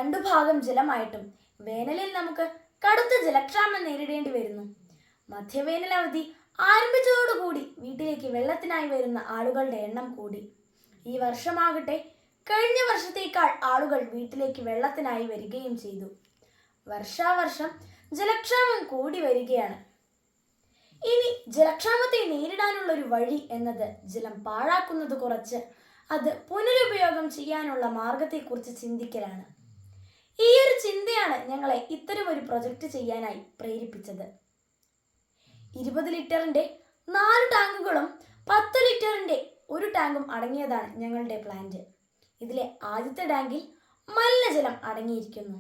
രണ്ടു ഭാഗം ജലമായിട്ടും വേനലിൽ നമുക്ക് കടുത്ത ജലക്ഷാമം നേരിടേണ്ടി വരുന്നു. മധ്യവേനൽ അവധി ആരംഭിച്ചതോടുകൂടി വീട്ടിലേക്ക് വെള്ളത്തിനായി വരുന്ന ആളുകളുടെ എണ്ണം കൂടി. ഈ വർഷമാകട്ടെ കഴിഞ്ഞ വർഷത്തേക്കാൾ ആളുകൾ വീട്ടിലേക്ക് വെള്ളത്തിനായി വരികയും ചെയ്തു. വർഷാവർഷം ജലക്ഷാമം കൂടി വരികയാണ്. ഇനി ജലക്ഷാമത്തെ നേരിടാനുള്ള ഒരു വഴി എന്നത് ജലം പാഴാക്കുന്നത് കുറച്ച് അത് പുനരുപയോഗം ചെയ്യാനുള്ള മാർഗത്തെക്കുറിച്ച് ചിന്തിക്കലാണ്. ഈ ഒരു ചിന്തയാണ് ഞങ്ങളെ ഇത്തരമൊരു പ്രൊജക്റ്റ് ചെയ്യാനായി പ്രേരിപ്പിച്ചത്. 20 ലിറ്ററിന്റെ 4 ടാങ്കുകളും 10 ലിറ്ററിന്റെ 1 ടാങ്കും അടങ്ങിയതാണ് ഞങ്ങളുടെ പ്ലാന്റ്. ഇതിലെ ആദ്യത്തെ ടാങ്കിൽ മലിനജലം അടങ്ങിയിരിക്കുന്നു.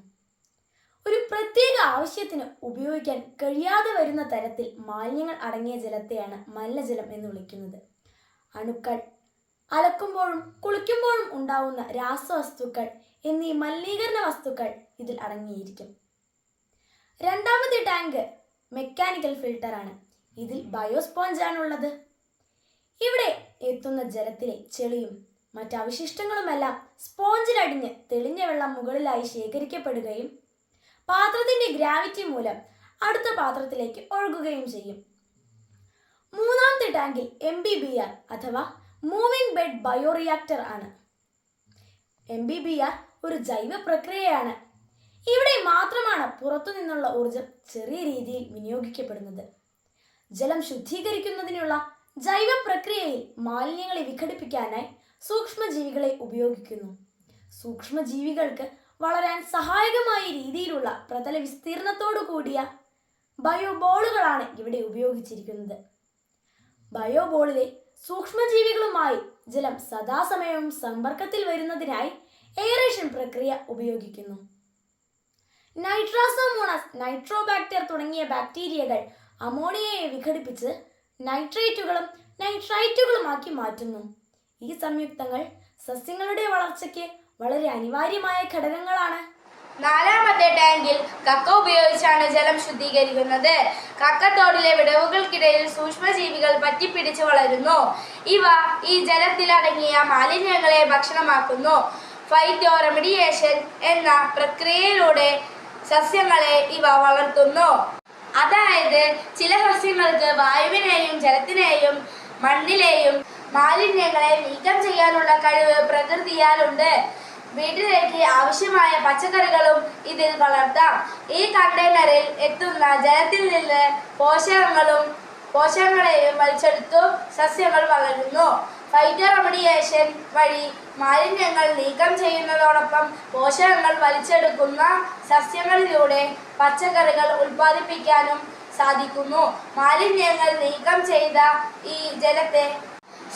ഒരു പ്രത്യേക ആവശ്യത്തിന് ഉപയോഗിക്കാൻ കഴിയാതെ വരുന്ന തരത്തിൽ മാലിന്യങ്ങൾ അടങ്ങിയ ജലത്തെയാണ് മലിനജലം എന്ന് വിളിക്കുന്നത്. അണുക്കൾ, അലക്കുമ്പോഴും കുളിക്കുമ്പോഴും ഉണ്ടാവുന്ന രാസവസ്തുക്കൾ എന്നീ മലിനീകരണ വസ്തുക്കൾ ഇതിൽ അടങ്ങിയിരിക്കും. രണ്ടാമത്തെ ടാങ്ക് മെക്കാനിക്കൽ ഫിൽട്ടറാണ്. ഇതിൽ ബയോസ്പോഞ്ചാണുള്ളത്. ഇവിടെ എത്തുന്ന ജലത്തിലെ ചെളിയും മറ്റവശിഷ്ടങ്ങളുമെല്ലാം സ്പോഞ്ചിലടിഞ്ഞ് തെളിഞ്ഞ വെള്ളം മുകളിലായി ശേഖരിക്കപ്പെടുകയും പാത്രത്തിന്റെ ഗ്രാവിറ്റി മൂലം അടുത്ത പാത്രത്തിലേക്ക് ഒഴുകുകയും ചെയ്യും. മൂന്നാമത്തെ ടാങ്കിൽ MBBR അഥവാ മൂവിംഗ് ബെഡ് ബയോറിയാക്ടർ ആണ്. MBBR ഒരു ജൈവ പ്രക്രിയയാണ്. ഇവിടെ മാത്രമാണ് പുറത്തു നിന്നുള്ള ഊർജം ചെറിയ രീതിയിൽ വിനിയോഗിക്കപ്പെടുന്നത്. ജലം ശുദ്ധീകരിക്കുന്നതിനുള്ള ജൈവ പ്രക്രിയയിൽ മാലിന്യങ്ങളെ വിഘടിപ്പിക്കാനായി സൂക്ഷ്മജീവികളെ ഉപയോഗിക്കുന്നു. സൂക്ഷ്മജീവികൾക്ക് വളരാൻ സഹായകമായ രീതിയിലുള്ള പ്രതല വിസ്തീർണത്തോടു കൂടിയ ബയോബോളുകളാണ് ഇവിടെ ഉപയോഗിച്ചിരിക്കുന്നത്. ബയോബോളിലെ സൂക്ഷ്മജീവികളുമായി ജലം സദാസമയവും സമ്പർക്കത്തിൽ വരുന്നതിനായി എയറേഷൻ പ്രക്രിയ ഉപയോഗിക്കുന്നു. നൈട്രാസോമോണസ്, നൈട്രോബാക്ടർ തുടങ്ങിയ ബാക്ടീരിയകൾ അമോണിയയെ വിഘടിപ്പിച്ച് നൈട്രേറ്റുകളും നൈട്രൈറ്റുകളുമാക്കി മാറ്റുന്നു. ഈ സംയുക്തങ്ങൾ സസ്യങ്ങളുടെ വളർച്ചയ്ക്ക് വളരെ അനിവാര്യമായ ഘടകങ്ങളാണ്. നാലാമത്തെ ടാങ്കിൽ കക്ക ഉപയോഗിച്ചാണ് ജലം ശുദ്ധീകരിക്കുന്നത്. കക്കത്തോടിലെ വിടവുകൾക്കിടയിൽ സൂക്ഷ്മജീവികൾ പറ്റിപ്പിടിച്ച് വളരുന്നു. ഇവ ഈ ജലത്തിൽ അടങ്ങിയ മാലിന്യങ്ങളെ ഭക്ഷണമാക്കുന്നു. ഫൈറ്റോ റെമഡിയേഷൻ എന്ന പ്രക്രിയയിലൂടെ സസ്യങ്ങളെ ഇവ വളർത്തുന്നു. അതായത് ചില സസ്യങ്ങൾക്ക് വായുവിനെയും ജലത്തിനെയും മണ്ണിലെയും മാലിന്യങ്ങളെ നീക്കം ചെയ്യാനുള്ള കഴിവ് പ്രകൃതിയാലുണ്ട്. വീട്ടിലേക്ക് ആവശ്യമായ പച്ചക്കറികളും ഇതിൽ വളർത്താം. ഈ കണ്ടെയ്നറിൽ എത്തുന്ന ജലത്തിൽ നിന്ന് പോഷകങ്ങളെയും വലിച്ചെടുത്തു സസ്യങ്ങൾ വളരുന്നു. ഫൈറ്റോ റെമഡിയേഷൻ വഴി മാലിന്യങ്ങൾ നീക്കം ചെയ്യുന്നതോടൊപ്പം പോഷകങ്ങൾ വലിച്ചെടുക്കുന്ന സസ്യങ്ങളിലൂടെ പച്ചക്കറികൾ ഉൽപ്പാദിപ്പിക്കാനും സാധിക്കുന്നു. മാലിന്യങ്ങൾ നീക്കം ചെയ്ത ഈ ജലത്തെ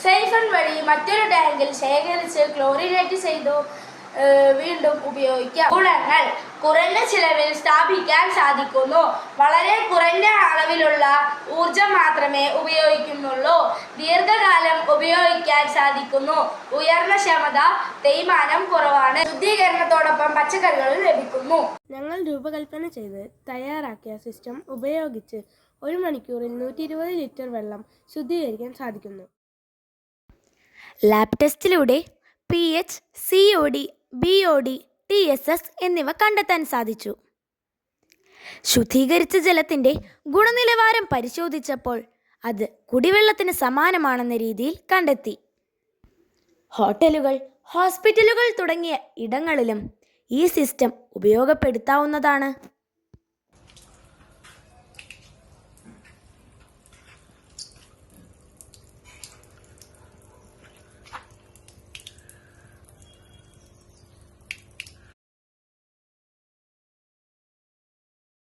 സൈഫൺ വഴി മറ്റൊരു ടാങ്കിൽ ശേഖരിച്ച് ക്ലോറിനേറ്റ് ചെയ്തു വീണ്ടും ഉപയോഗിക്കാം. ഗുണങ്ങൾ: കുറഞ്ഞ ചിലവിൽ സ്ഥാപിക്കാൻ സാധിക്കുന്നു. വളരെ കുറഞ്ഞ അളവിലുള്ള ഊർജം മാത്രമേ ഉപയോഗിക്കുന്നുള്ളൂ. ദീർഘകാലം ഉപയോഗിക്കാൻ സാധിക്കുന്നു. ഉയർന്ന ക്ഷമത, തേയ്മാനം കുറവാണ്. ശുദ്ധീകരണത്തോടൊപ്പം പച്ചക്കറികളും ലഭിക്കുന്നു. ഞങ്ങൾ രൂപകൽപ്പന ചെയ്ത് തയ്യാറാക്കിയ സിസ്റ്റം ഉപയോഗിച്ച് 1 മണിക്കൂറിൽ 120 ലിറ്റർ വെള്ളം ശുദ്ധീകരിക്കാൻ സാധിക്കുന്നു. ലാബ് ടെസ്റ്റിലൂടെ pH, COD, BOD, TSS എന്നിവ കണ്ടെത്താൻ സാധിച്ചു. ശുദ്ധീകരിച്ച ജലത്തിൻ്റെ ഗുണനിലവാരം പരിശോധിച്ചപ്പോൾ അത് കുടിവെള്ളത്തിന് സമാനമാണെന്ന രീതിയിൽ കണ്ടെത്തി. ഹോട്ടലുകൾ, ഹോസ്പിറ്റലുകൾ തുടങ്ങിയ ഇടങ്ങളിലും ഈ സിസ്റ്റം ഉപയോഗപ്പെടുത്താവുന്നതാണ്.